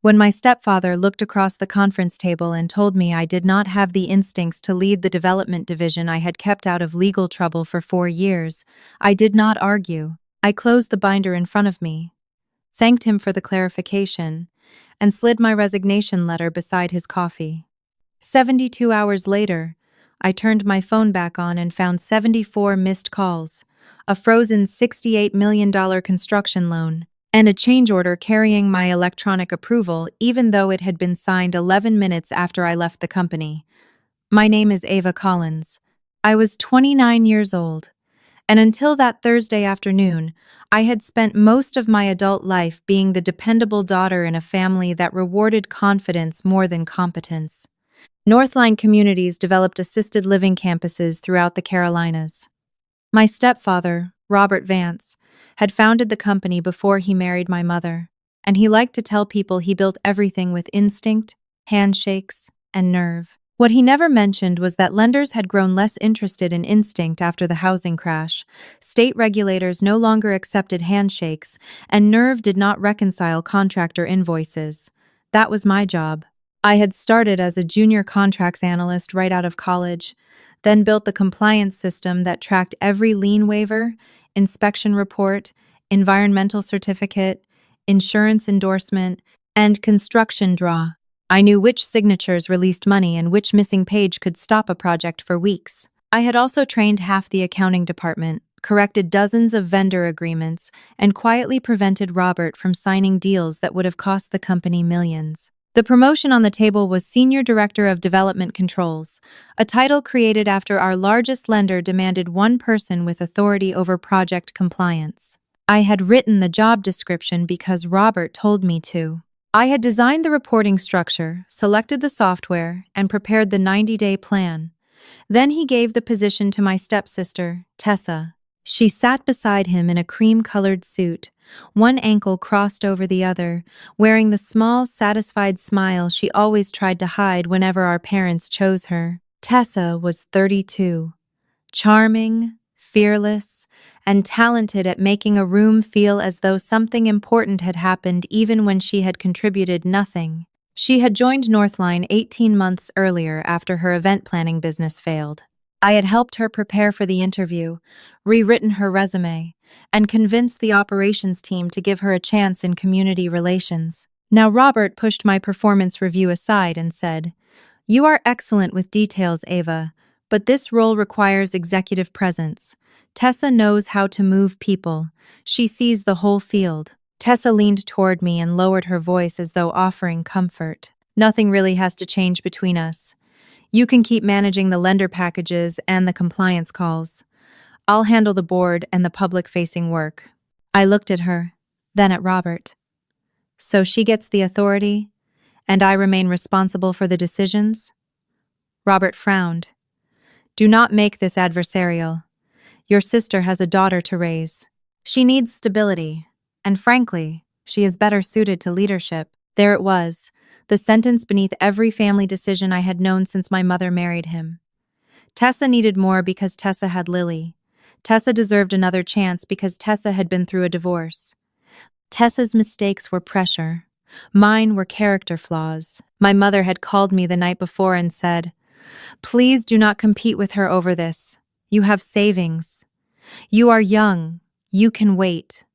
When my stepfather looked across the conference table and told me I did not have the instincts to lead the development division I had kept out of legal trouble for 4 years, I did not argue. I closed the binder in front of me, thanked him for the clarification, and slid my resignation letter beside his coffee. 72 hours later, I turned my phone back on and found 74 missed calls, a frozen $68 million construction loan, and a change order carrying my electronic approval even though it had been signed 11 minutes after I left the company. My name is Ava Collins. I was 29 years old, and until that Thursday afternoon, I had spent most of my adult life being the dependable daughter in a family that rewarded confidence more than competence. Northline Communities developed assisted living campuses throughout the Carolinas. My stepfather, Robert Vance, had founded the company before he married my mother, and he liked to tell people he built everything with instinct, handshakes, and nerve. What he never mentioned was that lenders had grown less interested in instinct after the housing crash. State regulators no longer accepted handshakes, and nerve did not reconcile contractor invoices. That was my job. I had started as a junior contracts analyst right out of college, then built the compliance system that tracked every lien waiver, inspection report, environmental certificate, insurance endorsement, and construction draw. I knew which signatures released money and which missing page could stop a project for weeks. I had also trained half the accounting department, corrected dozens of vendor agreements, and quietly prevented Robert from signing deals that would have cost the company millions. The promotion on the table was Senior Director of Development Controls, a title created after our largest lender demanded one person with authority over project compliance. I had written the job description because Robert told me to. I had designed the reporting structure, selected the software, and prepared the 90-day plan. Then he gave the position to my stepsister, Tessa. She sat beside him in a cream-colored suit, one ankle crossed over the other, wearing the small, satisfied smile she always tried to hide whenever our parents chose her. Tessa was 32, charming, fearless, and talented at making a room feel as though something important had happened even when she had contributed nothing. She had joined Northline 18 months earlier after her event planning business failed. I had helped her prepare for the interview, rewritten her resume, and convinced the operations team to give her a chance in community relations. Now Robert pushed my performance review aside and said, "You are excellent with details, Ava, but this role requires executive presence. Tessa knows how to move people. She sees the whole field." Tessa leaned toward me and lowered her voice as though offering comfort. "Nothing really has to change between us. You can keep managing the lender packages and the compliance calls. I'll handle the board and the public-facing work." I looked at her, then at Robert. "So she gets the authority, and I remain responsible for the decisions?" Robert frowned. "Do not make this adversarial. Your sister has a daughter to raise. She needs stability, and frankly, she is better suited to leadership." There it was, the sentence beneath every family decision I had known since my mother married him. Tessa needed more because Tessa had Lily. Tessa deserved another chance because Tessa had been through a divorce. Tessa's mistakes were pressure. Mine were character flaws. My mother had called me the night before and said, "Please do not compete with her over this. You have savings. You are young. You can wait."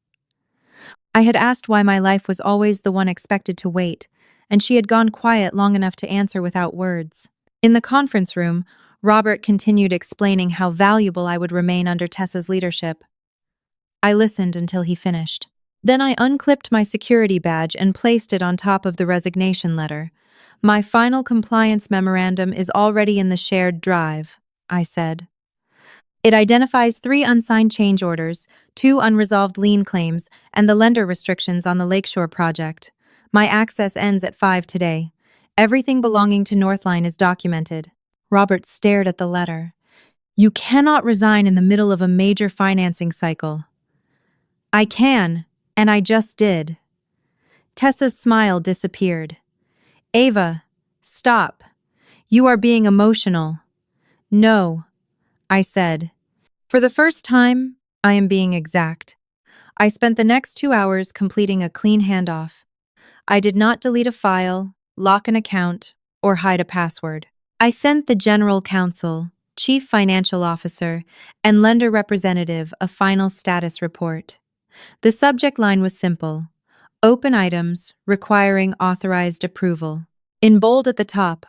I had asked why my life was always the one expected to wait, and she had gone quiet long enough to answer without words. In the conference room, Robert continued explaining how valuable I would remain under Tessa's leadership. I listened until he finished. Then I unclipped my security badge and placed it on top of the resignation letter. "My final compliance memorandum is already in the shared drive," I said. "It identifies 3 unsigned change orders, 2 unresolved lien claims, and the lender restrictions on the Lakeshore project. My access ends at 5 today. Everything belonging to Northline is documented." Robert stared at the letter. "You cannot resign in the middle of a major financing cycle." "I can, and I just did." Tessa's smile disappeared. "Ava, stop. You are being emotional." "No," I said. "For the first time, I am being exact." I spent the next 2 hours completing a clean handoff. I did not delete a file, lock an account, or hide a password. I sent the General Counsel, Chief Financial Officer, and Lender Representative a final status report. The subject line was simple: open items requiring authorized approval. In bold at the top,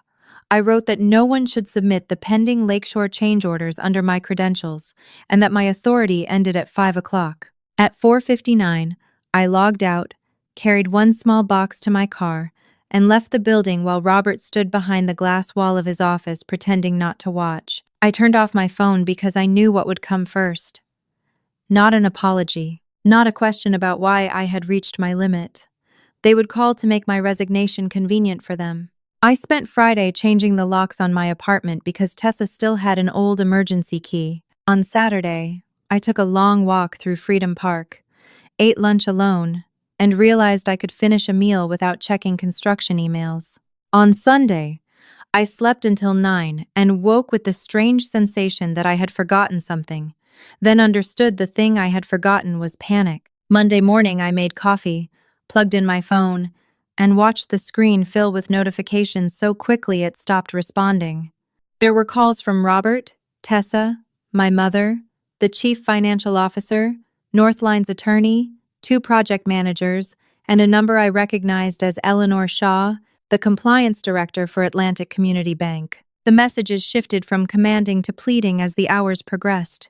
I wrote that no one should submit the pending Lakeshore change orders under my credentials and that my authority ended at 5 o'clock. At 4:59, I logged out, carried one small box to my car, and left the building while Robert stood behind the glass wall of his office pretending not to watch. I turned off my phone because I knew what would come first. Not an apology, not a question about why I had reached my limit. They would call to make my resignation convenient for them. I spent Friday changing the locks on my apartment because Tessa still had an old emergency key. On Saturday, I took a long walk through Freedom Park, ate lunch alone, and realized I could finish a meal without checking construction emails. On Sunday, I slept until 9 and woke with the strange sensation that I had forgotten something, then understood the thing I had forgotten was panic. Monday morning, I made coffee, plugged in my phone, and watched the screen fill with notifications so quickly it stopped responding. There were calls from Robert, Tessa, my mother, the chief financial officer, Northline's attorney, 2 project managers, and a number I recognized as Eleanor Shaw, the compliance director for Atlantic Community Bank. The messages shifted from commanding to pleading as the hours progressed.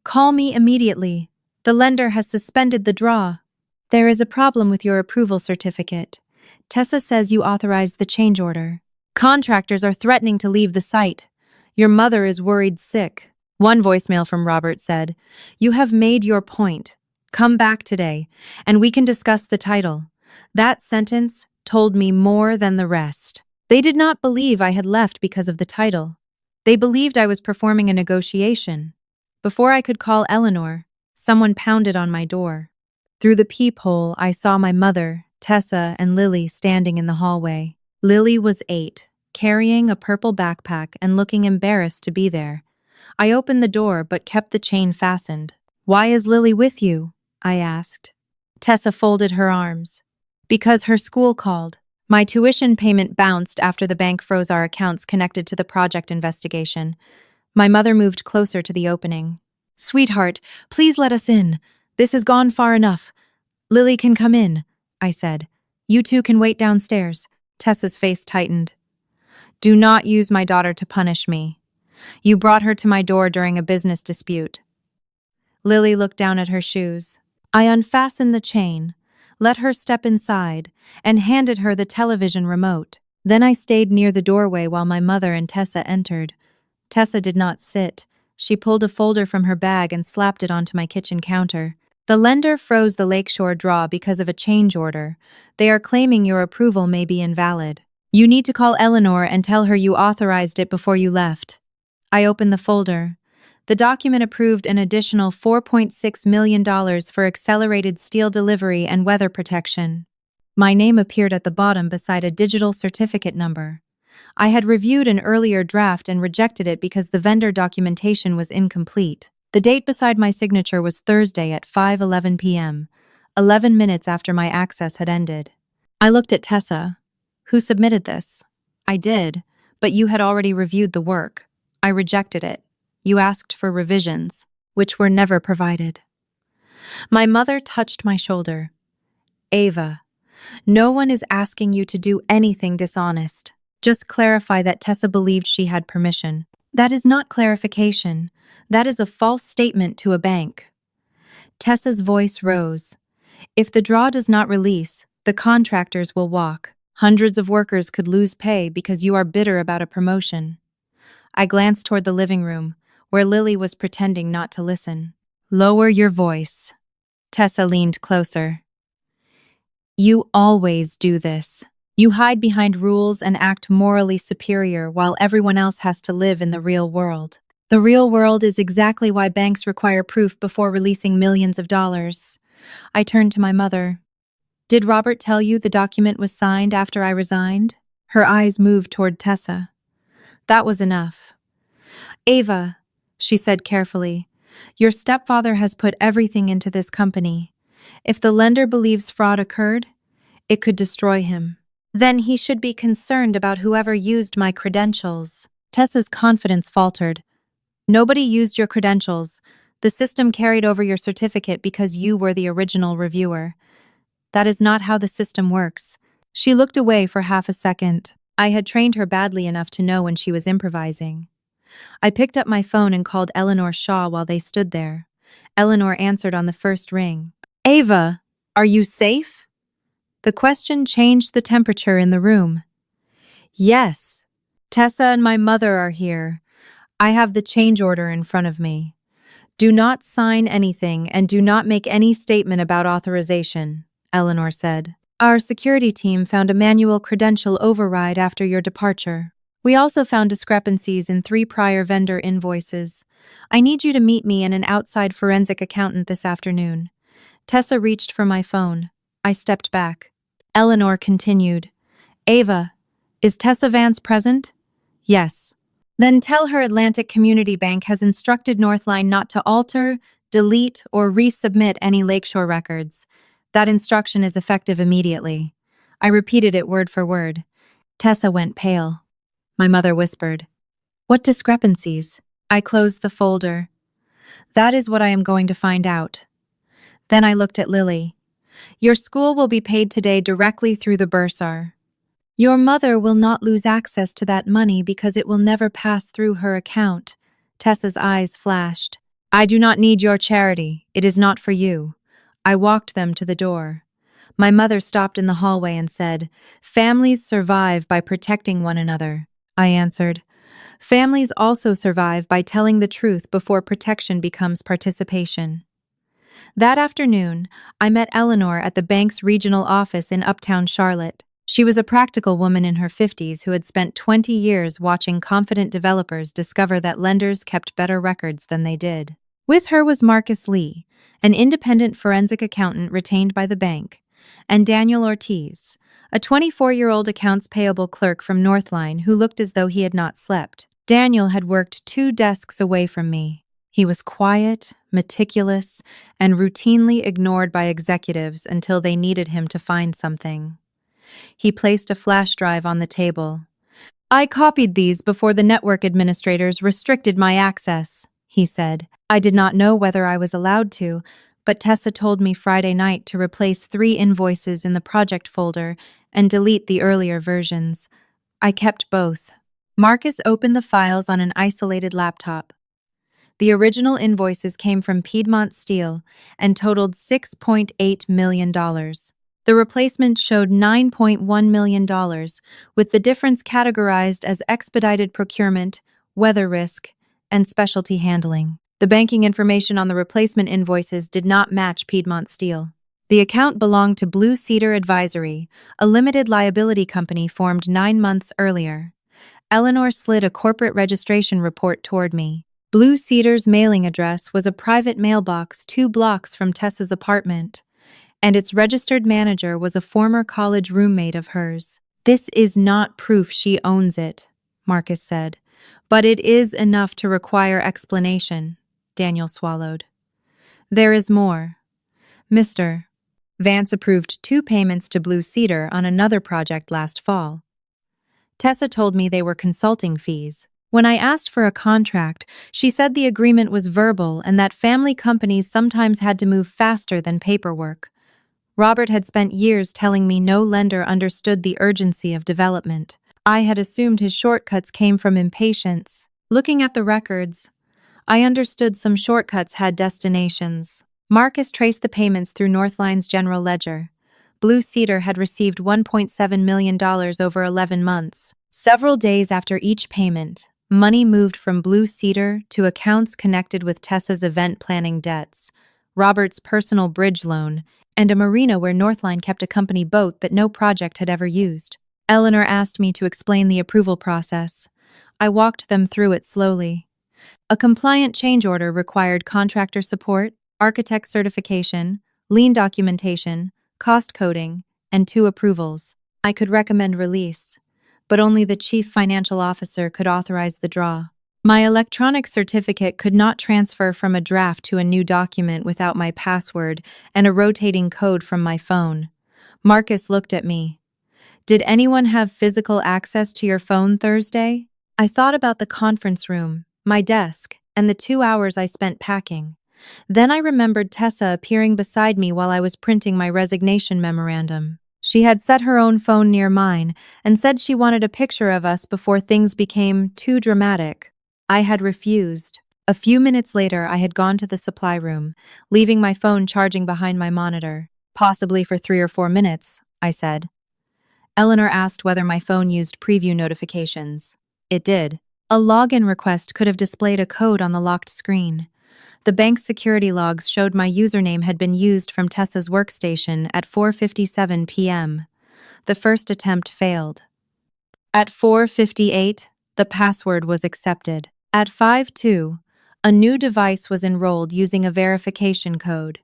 Call me immediately. The lender has suspended the draw. There is a problem with your approval certificate. Tessa says you authorized the change order. Contractors are threatening to leave the site. Your mother is worried sick. One voicemail from Robert said, "You have made your point. Come back today, and we can discuss the title." That sentence told me more than the rest. They did not believe I had left because of the title. They believed I was performing a negotiation. Before I could call Eleanor, someone pounded on my door. Through the peephole, I saw my mother, Tessa, and Lily standing in the hallway. Lily was 8, carrying a purple backpack and looking embarrassed to be there. I opened the door but kept the chain fastened. "Why is Lily with you?" I asked. Tessa folded her arms. "Because her school called. My tuition payment bounced after the bank froze our accounts connected to the project investigation." My mother moved closer to the opening. "Sweetheart, please let us in. This has gone far enough. Lily can come in," I said. "You two can wait downstairs." Tessa's face tightened. "Do not use my daughter to punish me. You brought her to my door during a business dispute." Lily looked down at her shoes. I unfastened the chain, let her step inside, and handed her the television remote. Then I stayed near the doorway while my mother and Tessa entered. Tessa did not sit. She pulled a folder from her bag and slapped it onto my kitchen counter. "The lender froze the Lakeshore draw because of a change order. They are claiming your approval may be invalid. You need to call Eleanor and tell her you authorized it before you left." I opened the folder. The document approved an additional $4.6 million for accelerated steel delivery and weather protection. My name appeared at the bottom beside a digital certificate number. I had reviewed an earlier draft and rejected it because the vendor documentation was incomplete. The date beside my signature was Thursday at 5:11 p.m., 11 minutes after my access had ended. I looked at Tessa. "Who submitted this?" "I did, but you had already reviewed the work. I rejected it. You asked for revisions, which were never provided." My mother touched my shoulder. "Ava, no one is asking you to do anything dishonest. Just clarify that Tessa believed she had permission." "That is not clarification. That is a false statement to a bank." Tessa's voice rose. "If the draw does not release, the contractors will walk. Hundreds of workers could lose pay because you are bitter about a promotion." I glanced toward the living room, where Lily was pretending not to listen. "Lower your voice." Tessa leaned closer. "You always do this. You hide behind rules and act morally superior while everyone else has to live in the real world. The real world is exactly why banks require proof before releasing millions of dollars." I turned to my mother. "Did Robert tell you the document was signed after I resigned?" Her eyes moved toward Tessa. "That was enough." "Ava," she said carefully, "your stepfather has put everything into this company. If the lender believes fraud occurred, It could destroy him. Then he should be concerned about whoever used my credentials. Tessa's confidence faltered. Nobody used your credentials. The system carried over your certificate because you were the original reviewer. That is not how the system works. She looked away for half a second. I had trained her badly enough to know when she was improvising. I picked up my phone and called Eleanor Shaw while they stood there. Eleanor answered on the first ring. Ava, are you safe? The question changed the temperature in the room. Yes. Tessa and my mother are here. I have the change order in front of me. Do not sign anything and do not make any statement about authorization, Eleanor said. Our security team found a manual credential override after your departure. We also found discrepancies in 3 prior vendor invoices. I need you to meet me and an outside forensic accountant this afternoon. Tessa reached for my phone. I stepped back. Eleanor continued. Ava, is Tessa Vance present? Yes. Then tell her Atlantic Community Bank has instructed Northline not to alter, delete, or resubmit any Lakeshore records. That instruction is effective immediately. I repeated it word for word. Tessa went pale. My mother whispered, What discrepancies? I closed the folder. That is what I am going to find out. Then I looked at Lily. Your school will be paid today directly through the bursar. Your mother will not lose access to that money because it will never pass through her account. Tessa's eyes flashed. I do not need your charity. It is not for you. I walked them to the door. My mother stopped in the hallway and said, Families survive by protecting one another. I answered, Families also survive by telling the truth before protection becomes participation. That afternoon, I met Eleanor at the bank's regional office in Uptown Charlotte. She was a practical woman in her 50s who had spent 20 years watching confident developers discover that lenders kept better records than they did. With her was Marcus Lee, an independent forensic accountant retained by the bank, and Daniel Ortiz, a 24-year-old accounts payable clerk from Northline who looked as though he had not slept. Daniel had worked 2 desks away from me. He was quiet, meticulous, and routinely ignored by executives until they needed him to find something. He placed a flash drive on the table. I copied these before the network administrators restricted my access, he said. I did not know whether I was allowed to, but Tessa told me Friday night to replace 3 invoices in the project folder and delete the earlier versions. I kept both. Marcus opened the files on an isolated laptop. The original invoices came from Piedmont Steel and totaled $6.8 million. The replacement showed $9.1 million, with the difference categorized as expedited procurement, weather risk, and specialty handling. The banking information on the replacement invoices did not match Piedmont Steel. The account belonged to Blue Cedar Advisory, a limited liability company formed 9 months earlier. Eleanor slid a corporate registration report toward me. Blue Cedar's mailing address was a private mailbox 2 blocks from Tessa's apartment, and its registered manager was a former college roommate of hers. This is not proof she owns it, Marcus said, but it is enough to require explanation, Daniel swallowed. There is more. Mr. Vance approved 2 payments to Blue Cedar on another project last fall. Tessa told me they were consulting fees. When I asked for a contract, she said the agreement was verbal and that family companies sometimes had to move faster than paperwork. Robert had spent years telling me no lender understood the urgency of development. I had assumed his shortcuts came from impatience. Looking at the records, I understood some shortcuts had destinations. Marcus traced the payments through Northline's general ledger. Blue Cedar had received $1.7 million over 11 months. Several days after each payment, money moved from Blue Cedar to accounts connected with Tessa's event planning debts, Robert's personal bridge loan, and a marina where Northline kept a company boat that no project had ever used. Eleanor asked me to explain the approval process. I walked them through it slowly. A compliant change order required contractor support, architect certification, lien documentation, cost coding, and 2 approvals. I could recommend release, but only the chief financial officer could authorize the draw. My electronic certificate could not transfer from a draft to a new document without my password and a rotating code from my phone. Marcus looked at me. Did anyone have physical access to your phone Thursday? I thought about the conference room, my desk, and the 2 hours I spent packing. Then I remembered Tessa appearing beside me while I was printing my resignation memorandum. She had set her own phone near mine and said she wanted a picture of us before things became too dramatic. I had refused. A few minutes later, I had gone to the supply room, leaving my phone charging behind my monitor. Possibly for 3 or 4 minutes, I said. Eleanor asked whether my phone used preview notifications. It did. A login request could have displayed a code on the locked screen. The bank's security logs showed my username had been used from Tessa's workstation at 4:57 p.m. The first attempt failed. At 4:58, the password was accepted. At 5:02, a new device was enrolled using a verification code.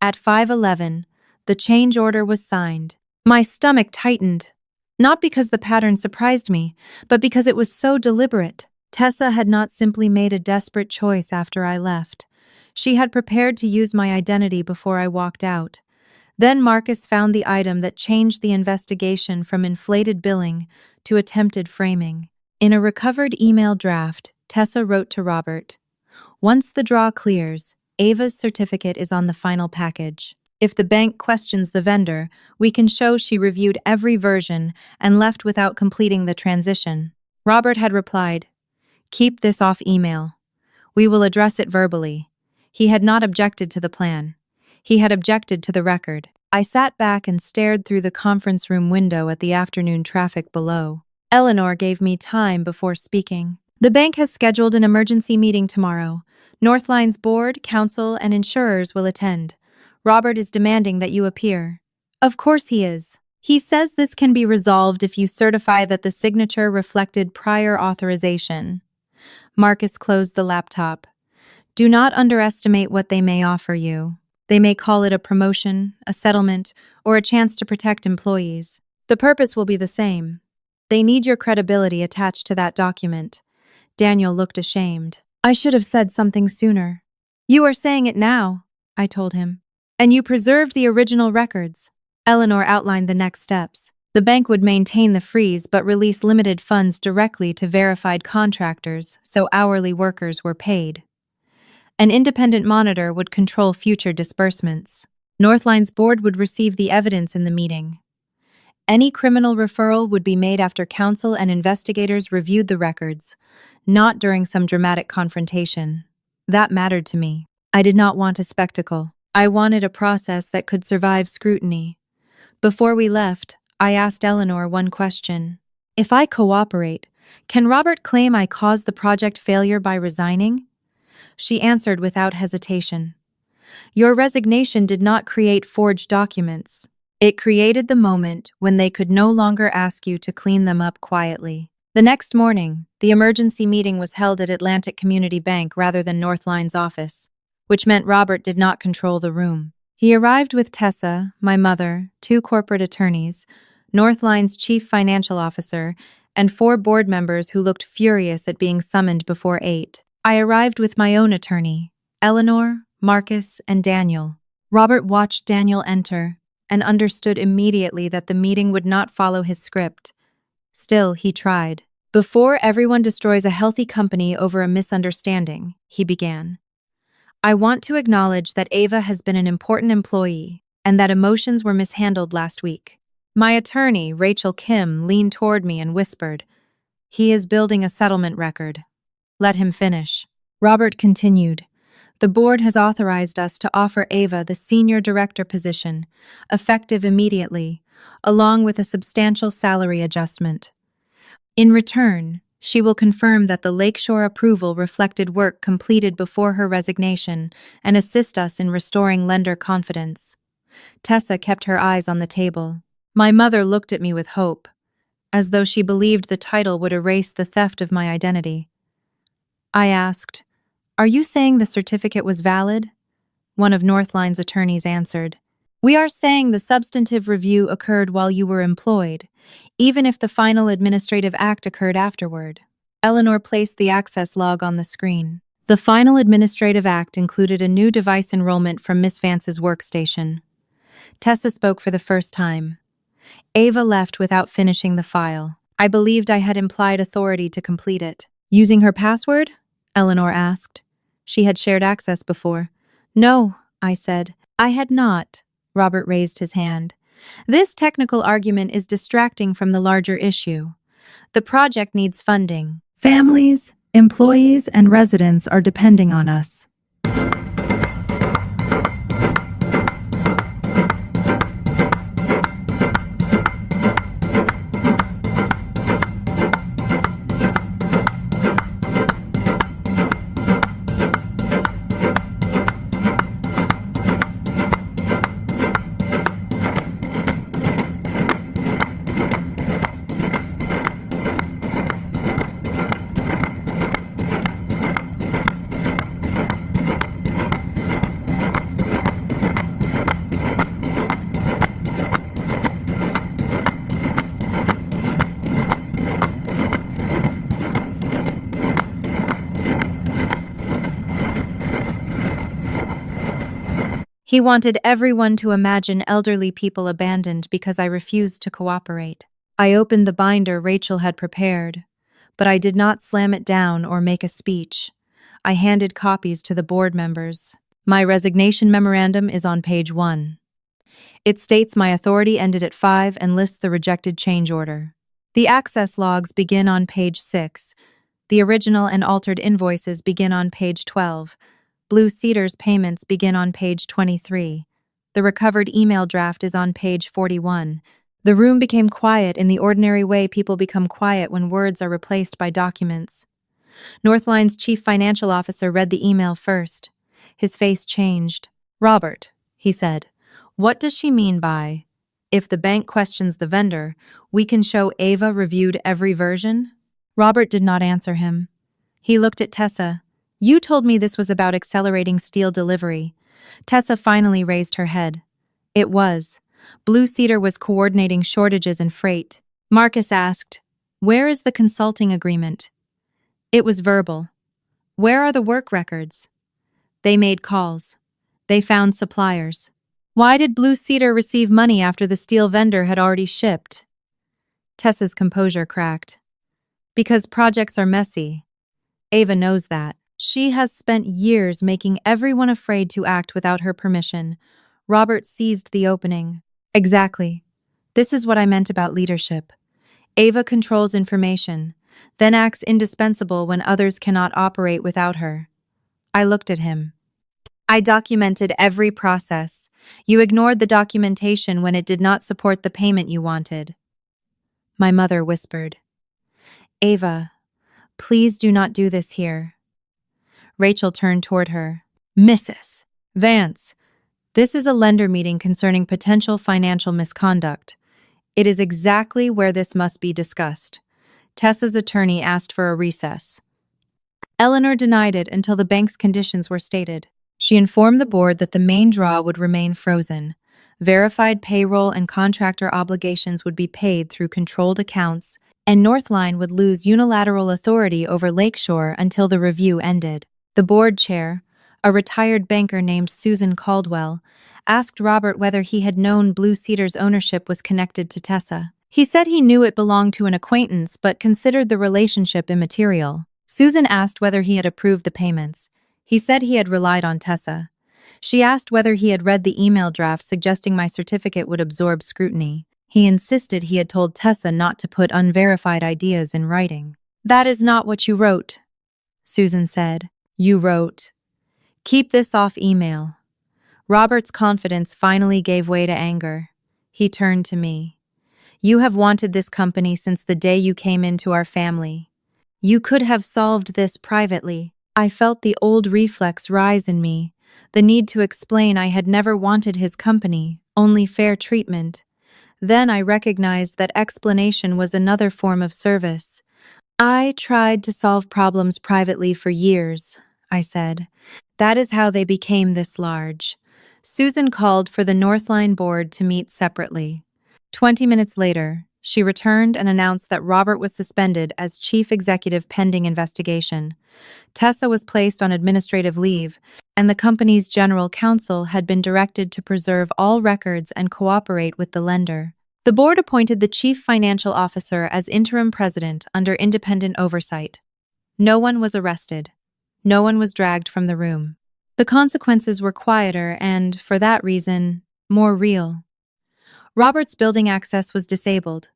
At 5:11, the change order was signed. My stomach tightened. Not because the pattern surprised me, but because it was so deliberate. Tessa had not simply made a desperate choice after I left. She had prepared to use my identity before I walked out. Then Marcus found the item that changed the investigation from inflated billing to attempted framing. In a recovered email draft, Tessa wrote to Robert, "Once the draw clears, Ava's certificate is on the final package. If the bank questions the vendor, we can show she reviewed every version and left without completing the transition." Robert had replied, "Keep this off email. We will address it verbally." He had not objected to the plan. He had objected to the record. I sat back and stared through the conference room window at the afternoon traffic below. Eleanor gave me time before speaking. "The bank has scheduled an emergency meeting tomorrow. Northline's board, council, and insurers will attend. Robert is demanding that you appear." "Of course he is. He says this can be resolved if you certify that the signature reflected prior authorization." Marcus closed the laptop. "Do not underestimate what they may offer you. They may call it a promotion, a settlement, or a chance to protect employees. The purpose will be the same. They need your credibility attached to that document." Daniel looked ashamed. "I should have said something sooner." "You are saying it now," I told him. "And you preserved the original records." Eleanor outlined the next steps. The bank would maintain the freeze but release limited funds directly to verified contractors, so hourly workers were paid. An independent monitor would control future disbursements. Northline's board would receive the evidence in the meeting. Any criminal referral would be made after counsel and investigators reviewed the records, not during some dramatic confrontation. That mattered to me. I did not want a spectacle. I wanted a process that could survive scrutiny. Before we left, I asked Eleanor one question. "If I cooperate, can Robert claim I caused the project failure by resigning?" She answered without hesitation. "Your resignation did not create forged documents. It created the moment when they could no longer ask you to clean them up quietly." The next morning, the emergency meeting was held at Atlantic Community Bank rather than Northline's office, which meant Robert did not control the room. He arrived with Tessa, my mother, 2 corporate attorneys, Northline's chief financial officer, and 4 board members who looked furious at being summoned before 8. I arrived with my own attorney, Eleanor, Marcus, and Daniel. Robert watched Daniel enter and understood immediately that the meeting would not follow his script. Still, he tried. "Before everyone destroys a healthy company over a misunderstanding," he began, "I want to acknowledge that Ava has been an important employee and that emotions were mishandled last week." My attorney, Rachel Kim, leaned toward me and whispered, "He is building a settlement record. Let him finish." Robert continued, "The board has authorized us to offer Ava the senior director position, effective immediately, along with a substantial salary adjustment. In return, she will confirm that the Lakeshore approval reflected work completed before her resignation and assist us in restoring lender confidence." Tessa kept her eyes on the table. My mother looked at me with hope, as though she believed the title would erase the theft of my identity. I asked, "Are you saying the certificate was valid?" One of Northline's attorneys answered, "We are saying the substantive review occurred while you were employed, even if the final administrative act occurred afterward." Eleanor placed the access log on the screen. The final administrative act included a new device enrollment from Miss Vance's workstation. Tessa spoke for the first time. Ava left without finishing the file. I believed I had implied authority to complete it. Using her password? Eleanor asked. She had shared access before. No, I said. I had not. Robert raised his hand. This technical argument is distracting from the larger issue. The project needs funding. Families, employees, and residents are depending on us. He wanted everyone to imagine elderly people abandoned because I refused to cooperate. I opened the binder Rachel had prepared, but I did not slam it down or make a speech. I handed copies to the board members. My resignation memorandum is on page 1. It states my authority ended at 5 and lists the rejected change order. The access logs begin on page 6. The original and altered invoices begin on page 12. Blue Cedar's payments begin on page 23. The recovered email draft is on page 41. The room became quiet in the ordinary way people become quiet when words are replaced by documents. Northline's chief financial officer read the email first. His face changed. Robert, he said, what does she mean by, if the bank questions the vendor, we can show Ava reviewed every version? Robert did not answer him. He looked at Tessa. You told me this was about accelerating steel delivery. Tessa finally raised her head. It was. Blue Cedar was coordinating shortages and freight. Marcus asked, where is the consulting agreement? It was verbal. Where are the work records? They made calls. They found suppliers. Why did Blue Cedar receive money after the steel vendor had already shipped? Tessa's composure cracked. Because projects are messy. Ava knows that. She has spent years making everyone afraid to act without her permission. Robert seized the opening. Exactly. This is what I meant about leadership. Ava controls information, then acts indispensable when others cannot operate without her. I looked at him. I documented every process. You ignored the documentation when it did not support the payment you wanted. My mother whispered. Ava, please do not do this here. Rachel turned toward her. Mrs. Vance, this is a lender meeting concerning potential financial misconduct. It is exactly where this must be discussed. Tessa's attorney asked for a recess. Eleanor denied it until the bank's conditions were stated. She informed the board that the main draw would remain frozen. Verified payroll and contractor obligations would be paid through controlled accounts, and Northline would lose unilateral authority over Lakeshore until the review ended. The board chair, a retired banker named Susan Caldwell, asked Robert whether he had known Blue Cedar's ownership was connected to Tessa. He said he knew it belonged to an acquaintance but considered the relationship immaterial. Susan asked whether he had approved the payments. He said he had relied on Tessa. She asked whether he had read the email draft suggesting my certificate would absorb scrutiny. He insisted he had told Tessa not to put unverified ideas in writing. That is not what you wrote, Susan said. You wrote, keep this off email. Robert's confidence finally gave way to anger. He turned to me. You have wanted this company since the day you came into our family. You could have solved this privately. I felt the old reflex rise in me, the need to explain I had never wanted his company, only fair treatment. Then I recognized that explanation was another form of service. I tried to solve problems privately for years, I said. That is how they became this large. Susan called for the Northline board to meet separately. 20 minutes later, She returned and announced that Robert was suspended as chief executive pending investigation. Tessa was placed on administrative leave, and the company's general counsel had been directed to preserve all records and cooperate with the lender. The board appointed the chief financial officer as interim president under independent oversight. No one was arrested. No one was dragged from the room. The consequences were quieter and, for that reason, more real. Robert's building access was disabled.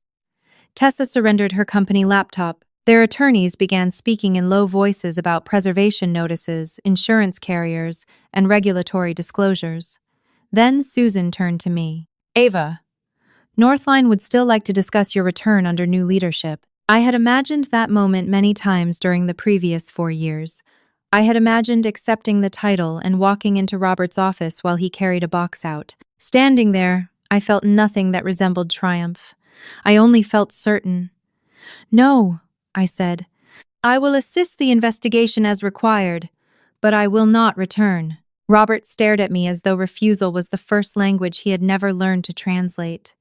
Tessa surrendered her company laptop. Their attorneys began speaking in low voices about preservation notices, insurance carriers, and regulatory disclosures. Then Susan turned to me. Ava, Northline would still like to discuss your return under new leadership. I had imagined that moment many times during the previous 4 years. I had imagined accepting the title and walking into Robert's office while he carried a box out. Standing there, I felt nothing that resembled triumph. I only felt certain. No, I said. I will assist the investigation as required, but I will not return. Robert stared at me as though refusal was the first language he had never learned to translate.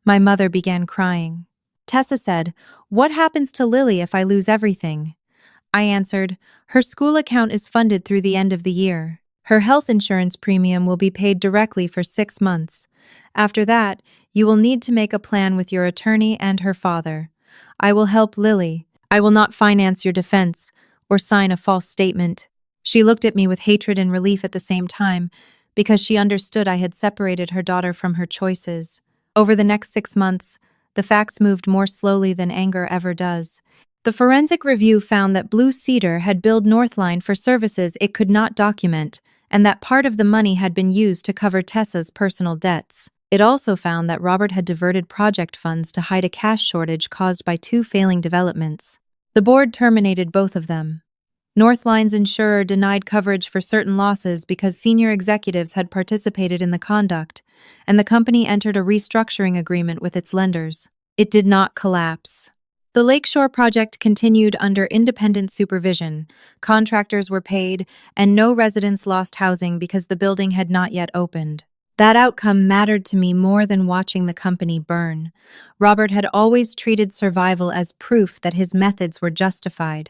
My mother began crying. Tessa said, "What happens to Lily if I lose everything?" I answered, "Her school account is funded through the end of the year. Her health insurance premium will be paid directly for 6 months. After that, you will need to make a plan with your attorney and her father. I will help Lily. I will not finance your defense or sign a false statement." She looked at me with hatred and relief at the same time, because she understood I had separated her daughter from her choices. Over the next 6 months, the facts moved more slowly than anger ever does. The forensic review found that Blue Cedar had billed Northline for services it could not document, and that part of the money had been used to cover Tessa's personal debts. It also found that Robert had diverted project funds to hide a cash shortage caused by 2 failing developments. The board terminated both of them. Northline's insurer denied coverage for certain losses because senior executives had participated in the conduct, and the company entered a restructuring agreement with its lenders. It did not collapse. The Lakeshore project continued under independent supervision. Contractors were paid, and no residents lost housing because the building had not yet opened. That outcome mattered to me more than watching the company burn. Robert had always treated survival as proof that his methods were justified.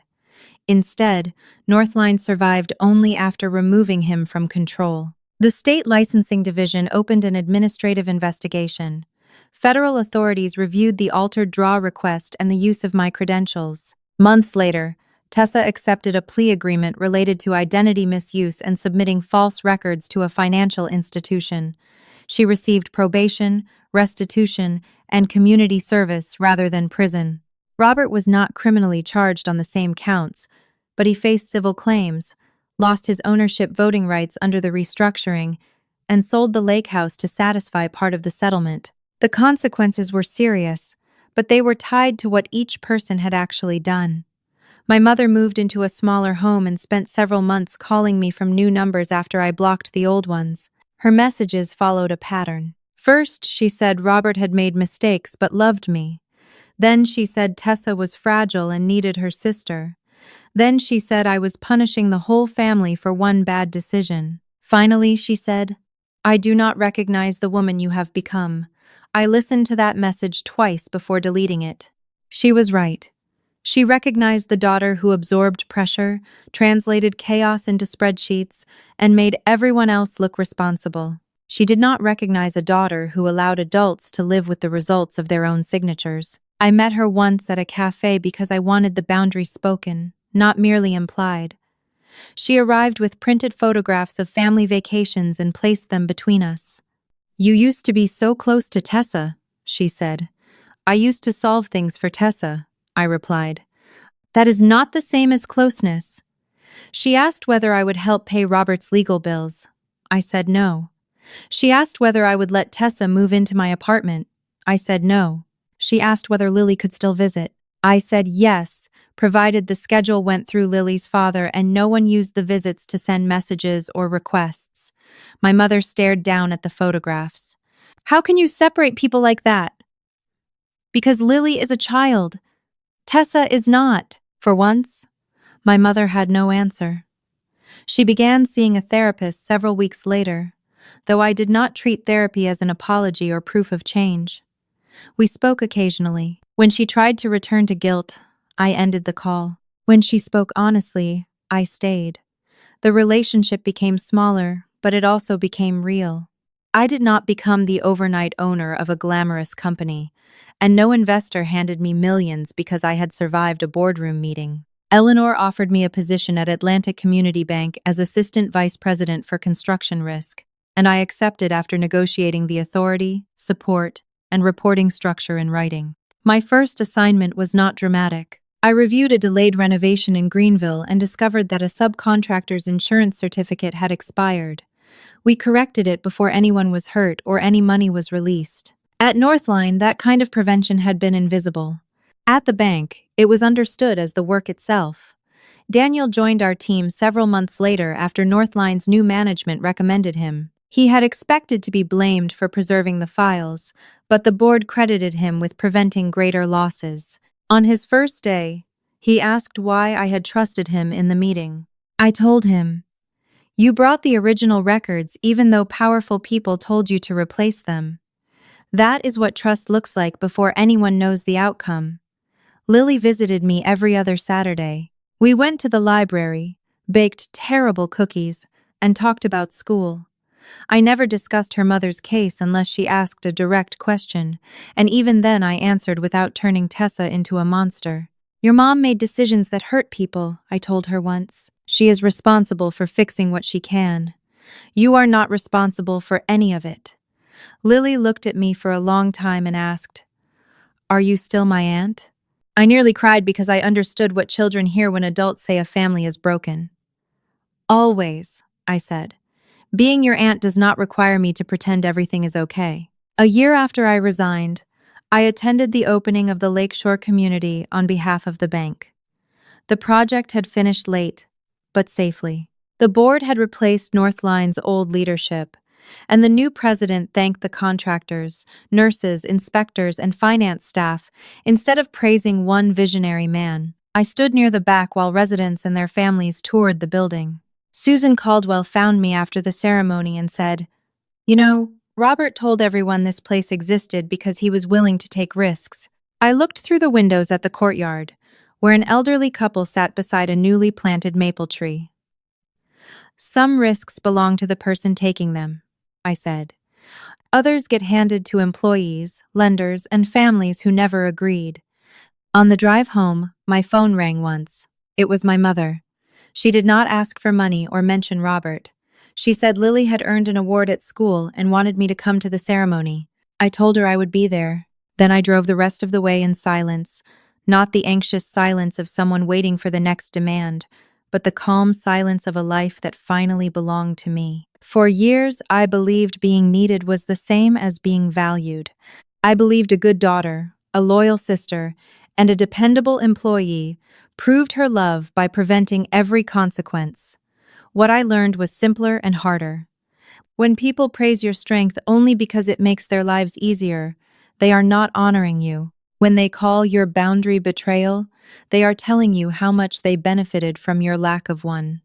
Instead, Northline survived only after removing him from control. The state licensing division opened an administrative investigation. Federal authorities reviewed the altered draw request and the use of my credentials. Months later, Tessa accepted a plea agreement related to identity misuse and submitting false records to a financial institution. She received probation, restitution, and community service rather than prison. Robert was not criminally charged on the same counts, but he faced civil claims, lost his ownership voting rights under the restructuring, and sold the lake house to satisfy part of the settlement. The consequences were serious, but they were tied to what each person had actually done. My mother moved into a smaller home and spent several months calling me from new numbers after I blocked the old ones. Her messages followed a pattern. First, she said Robert had made mistakes but loved me. Then she said Tessa was fragile and needed her sister. Then she said I was punishing the whole family for one bad decision. Finally, she said, "I do not recognize the woman you have become." I listened to that message twice before deleting it. She was right. She recognized the daughter who absorbed pressure, translated chaos into spreadsheets, and made everyone else look responsible. She did not recognize a daughter who allowed adults to live with the results of their own signatures. I met her once at a cafe because I wanted the boundary spoken, not merely implied. She arrived with printed photographs of family vacations and placed them between us. "You used to be so close to Tessa," she said. "I used to solve things for Tessa," I replied. "That is not the same as closeness." She asked whether I would help pay Robert's legal bills. I said no. She asked whether I would let Tessa move into my apartment. I said no. She asked whether Lily could still visit. I said yes, provided the schedule went through Lily's father and no one used the visits to send messages or requests. My mother stared down at the photographs. "How can you separate people like that?" "Because Lily is a child. Tessa is not." For once, my mother had no answer. She began seeing a therapist several weeks later, though I did not treat therapy as an apology or proof of change. We spoke occasionally. When she tried to return to guilt, I ended the call. When she spoke honestly, I stayed. The relationship became smaller, but it also became real. I did not become the overnight owner of a glamorous company, and no investor handed me millions because I had survived a boardroom meeting. Eleanor offered me a position at Atlantic Community Bank as Assistant Vice President for Construction Risk, and I accepted after negotiating the authority, support, and reporting structure in writing. My first assignment was not dramatic. I reviewed a delayed renovation in Greenville and discovered that a subcontractor's insurance certificate had expired. We corrected it before anyone was hurt or any money was released. At Northline, that kind of prevention had been invisible. At the bank, it was understood as the work itself. Daniel joined our team several months later after Northline's new management recommended him. He had expected to be blamed for preserving the files, but the board credited him with preventing greater losses. On his first day, he asked why I had trusted him in the meeting. I told him, "You brought the original records even though powerful people told you to replace them. That is what trust looks like before anyone knows the outcome." Lily visited me every other Saturday. We went to the library, baked terrible cookies, and talked about school. I never discussed her mother's case unless she asked a direct question, and even then I answered without turning Tessa into a monster. "Your mom made decisions that hurt people," I told her once. "She is responsible for fixing what she can. You are not responsible for any of it." Lily looked at me for a long time and asked, "Are you still my aunt?" I nearly cried because I understood what children hear when adults say a family is broken. "Always," I said. "Being your aunt does not require me to pretend everything is okay." A year after I resigned, I attended the opening of the Lakeshore community on behalf of the bank. The project had finished late, but safely. The board had replaced Northline's old leadership, and the new president thanked the contractors, nurses, inspectors, and finance staff instead of praising one visionary man. I stood near the back while residents and their families toured the building. Susan Caldwell found me after the ceremony and said, "You know, Robert told everyone this place existed because he was willing to take risks." I looked through the windows at the courtyard, where an elderly couple sat beside a newly planted maple tree. "Some risks belong to the person taking them," I said. "Others get handed to employees, lenders, and families who never agreed." On the drive home, my phone rang once. It was my mother. She did not ask for money or mention Robert. She said Lily had earned an award at school and wanted me to come to the ceremony. I told her I would be there. Then I drove the rest of the way in silence, not the anxious silence of someone waiting for the next demand, but the calm silence of a life that finally belonged to me. For years, I believed being needed was the same as being valued. I believed a good daughter, a loyal sister, and a dependable employee proved her love by preventing every consequence. What I learned was simpler and harder. When people praise your strength only because it makes their lives easier, they are not honoring you. When they call your boundary betrayal, they are telling you how much they benefited from your lack of one.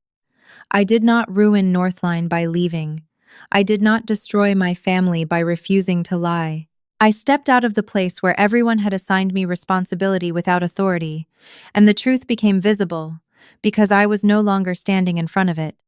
I did not ruin Northline by leaving. I did not destroy my family by refusing to lie. I stepped out of the place where everyone had assigned me responsibility without authority, and the truth became visible because I was no longer standing in front of it.